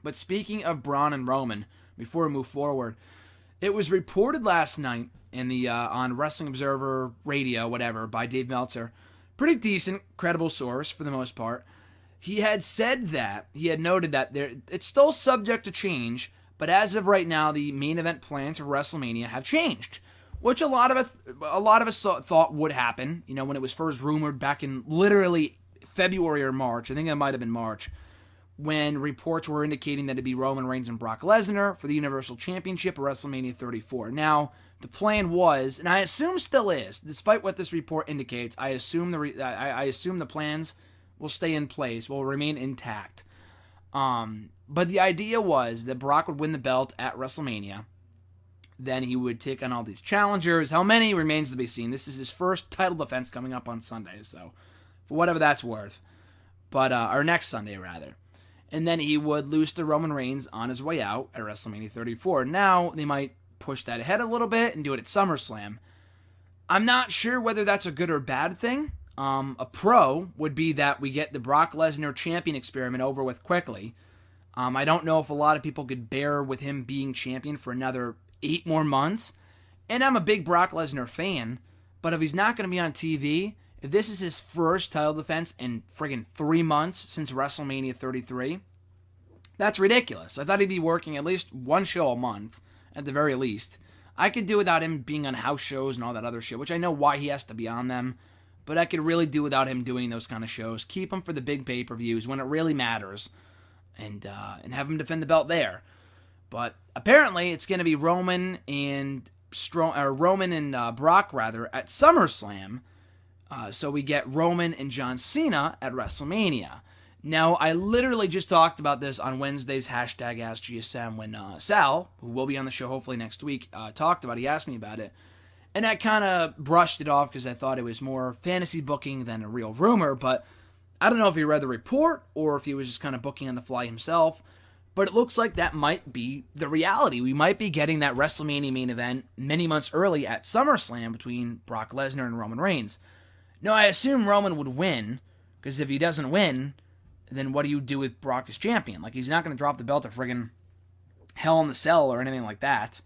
But speaking of Braun and Roman, before we move forward, it was reported last night in the on Wrestling Observer Radio, whatever, by Dave Meltzer, pretty decent, credible source for the most part. He had noted that it's still subject to change, but as of right now, the main event plans for WrestleMania have changed, which a lot of us thought would happen. You know, when it was first rumored back in literally February or March, I think it might have been March, when reports were indicating that it'd be Roman Reigns and Brock Lesnar for the Universal Championship at WrestleMania 34. Now, the plan was, and I assume still is, despite what this report indicates, I assume the plans will stay in place, will remain intact. But the idea was that Brock would win the belt at WrestleMania. Then he would take on all these challengers. How many remains to be seen. This is his first title defense coming up on Sunday, so for whatever that's worth. But or next Sunday, rather. And then he would lose to Roman Reigns on his way out at WrestleMania 34. Now, they might push that ahead a little bit and do it at SummerSlam. I'm not sure whether that's a good or bad thing. A pro would be that we get the Brock Lesnar champion experiment over with quickly. I don't know if a lot of people could bear with him being champion for another 8 more months. And I'm a big Brock Lesnar fan, but if he's not going to be on TV, if this is his first title defense in friggin' 3 months since WrestleMania 33, that's ridiculous. I thought he'd be working at least one show a month, at the very least. I could do without him being on house shows and all that other shit, which I know why he has to be on them, but I could really do without him doing those kind of shows. Keep him for the big pay-per-views when it really matters, and have him defend the belt there. But apparently, it's going to be Roman and Brock at SummerSlam. So we get Roman and John Cena at WrestleMania. Now, I literally just talked about this on Wednesday's hashtag AskGSM when Sal, who will be on the show hopefully next week, talked about it. He asked me about it. And I kind of brushed it off because I thought it was more fantasy booking than a real rumor. But I don't know if he read the report or if he was just kind of booking on the fly himself. But it looks like that might be the reality. We might be getting that WrestleMania main event many months early at SummerSlam between Brock Lesnar and Roman Reigns. Now, I assume Roman would win, because if he doesn't win, then what do you do with Brock as champion? Like, he's not going to drop the belt to friggin' Hell in the Cell or anything like that,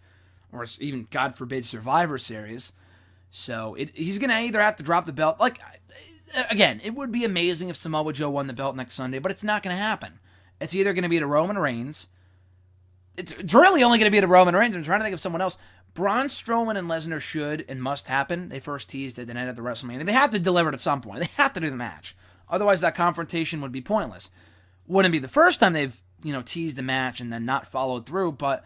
or even, God forbid, Survivor Series. So, he's going to either have to drop the belt. Like, again, it would be amazing if Samoa Joe won the belt next Sunday, but it's not going to happen. It's either going to be to Roman Reigns. It's really only going to be to Roman Reigns. I'm trying to think of someone else. Braun Strowman and Lesnar should and must happen. They first teased it the night of the WrestleMania. They have to deliver it at some point. They have to do the match. Otherwise, that confrontation would be pointless. Wouldn't be the first time they've, teased a match and then not followed through, but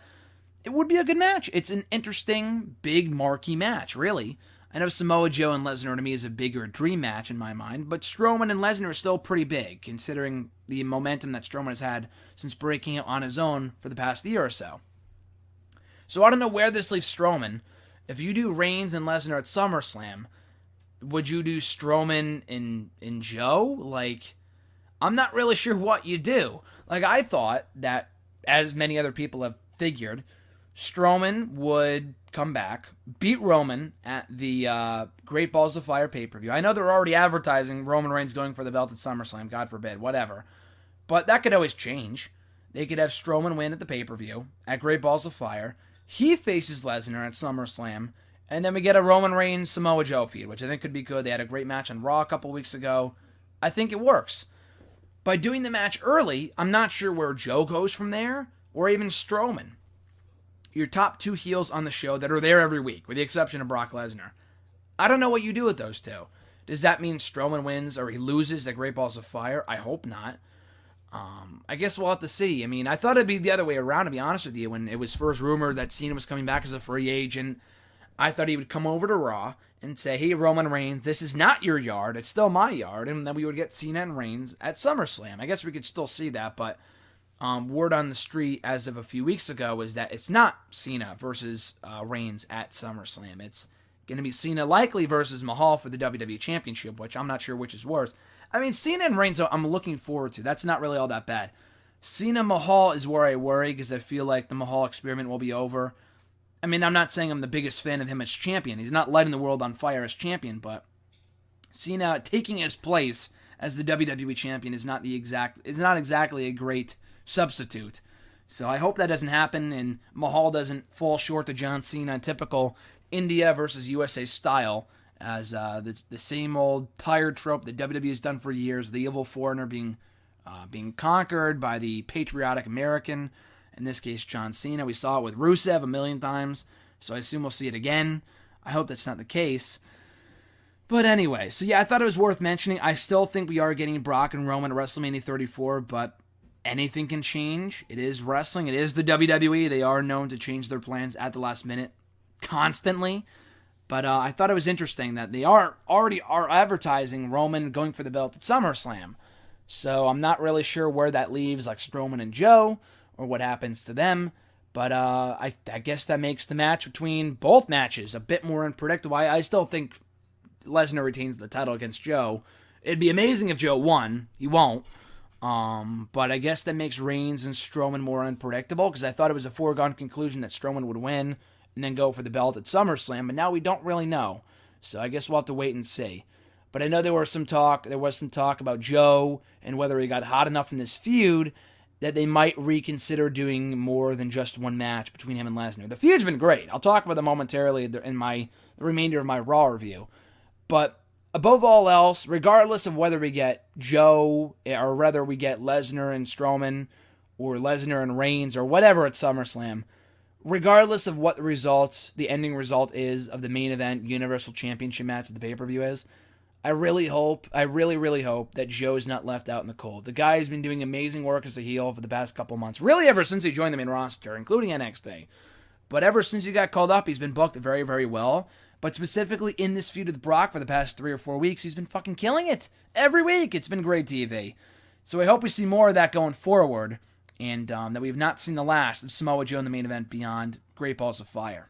it would be a good match. It's an interesting, big, marquee match, really. I know Samoa Joe and Lesnar to me is a bigger dream match in my mind, but Strowman and Lesnar are still pretty big, considering the momentum that Strowman has had since breaking it on his own for the past year or so. So I don't know where this leaves Strowman. If you do Reigns and Lesnar at SummerSlam, would you do Strowman and Joe? Like, I'm not really sure what you do. Like, I thought that, as many other people have figured, Strowman would come back, beat Roman at the Great Balls of Fire pay-per-view. I know they're already advertising Roman Reigns going for the belt at SummerSlam, God forbid, whatever. But that could always change. They could have Strowman win at the pay-per-view at Great Balls of Fire. He faces Lesnar at SummerSlam, and then we get a Roman Reigns Samoa Joe feud, which I think could be good. They had a great match on Raw a couple weeks ago. I think it works. By doing the match early, I'm not sure where Joe goes from there, or even Strowman. Your top 2 heels on the show that are there every week, with the exception of Brock Lesnar. I don't know what you do with those two. Does that mean Strowman wins or he loses at Great Balls of Fire? I hope not. I guess we'll have to see. I mean, I thought it'd be the other way around, to be honest with you. When it was first rumored that Cena was coming back as a free agent, I thought he would come over to Raw and say, hey, Roman Reigns, this is not your yard. It's still my yard. And then we would get Cena and Reigns at SummerSlam. I guess we could still see that, but word on the street as of a few weeks ago is that it's not Cena versus Reigns at SummerSlam. It's going to be Cena likely versus Mahal for the WWE Championship, which I'm not sure which is worse. I mean, Cena and Reigns, I'm looking forward to. That's not really all that bad. Cena Mahal is where I worry because I feel like the Mahal experiment will be over. I mean, I'm not saying I'm the biggest fan of him as champion. He's not lighting the world on fire as champion, but Cena taking his place as the WWE champion is not exactly a great substitute. So I hope that doesn't happen and Mahal doesn't fall short to John Cena in typical India versus USA style, as the same old tired trope that WWE has done for years, the evil foreigner being conquered by the patriotic American, in this case John Cena. We saw it with Rusev a million times, so I assume we'll see it again. I hope that's not the case. But anyway, so yeah, I thought it was worth mentioning. I still think we are getting Brock and Roman at WrestleMania 34, but anything can change. It is wrestling. It is the WWE. They are known to change their plans at the last minute constantly. But I thought it was interesting that they already are advertising Roman going for the belt at SummerSlam. So I'm not really sure where that leaves like Strowman and Joe or what happens to them. But I guess that makes the match between both matches a bit more unpredictable. I still think Lesnar retains the title against Joe. It'd be amazing if Joe won. He won't. But I guess that makes Reigns and Strowman more unpredictable, because I thought it was a foregone conclusion that Strowman would win and then go for the belt at SummerSlam, but now we don't really know. So I guess we'll have to wait and see. But I know there was some talk about Joe and whether he got hot enough in this feud that they might reconsider doing more than just one match between him and Lesnar. The feud's been great. I'll talk about that momentarily in the remainder of my Raw review. But above all else, regardless of whether we get Joe or whether we get Lesnar and Strowman or Lesnar and Reigns or whatever at SummerSlam, regardless of what the ending result is of the main event Universal Championship match of the pay-per-view is, I really hope that Joe's not left out in the cold. The guy has been doing amazing work as a heel for the past couple months, really ever since he joined the main roster, including NXT. But ever since he got called up, he's been booked very, very well. But specifically in this feud with Brock for the past 3 or 4 weeks, he's been fucking killing it. Every week, it's been great TV. So I hope we see more of that going forward, and that we have not seen the last of Samoa Joe in the main event beyond Great Balls of Fire.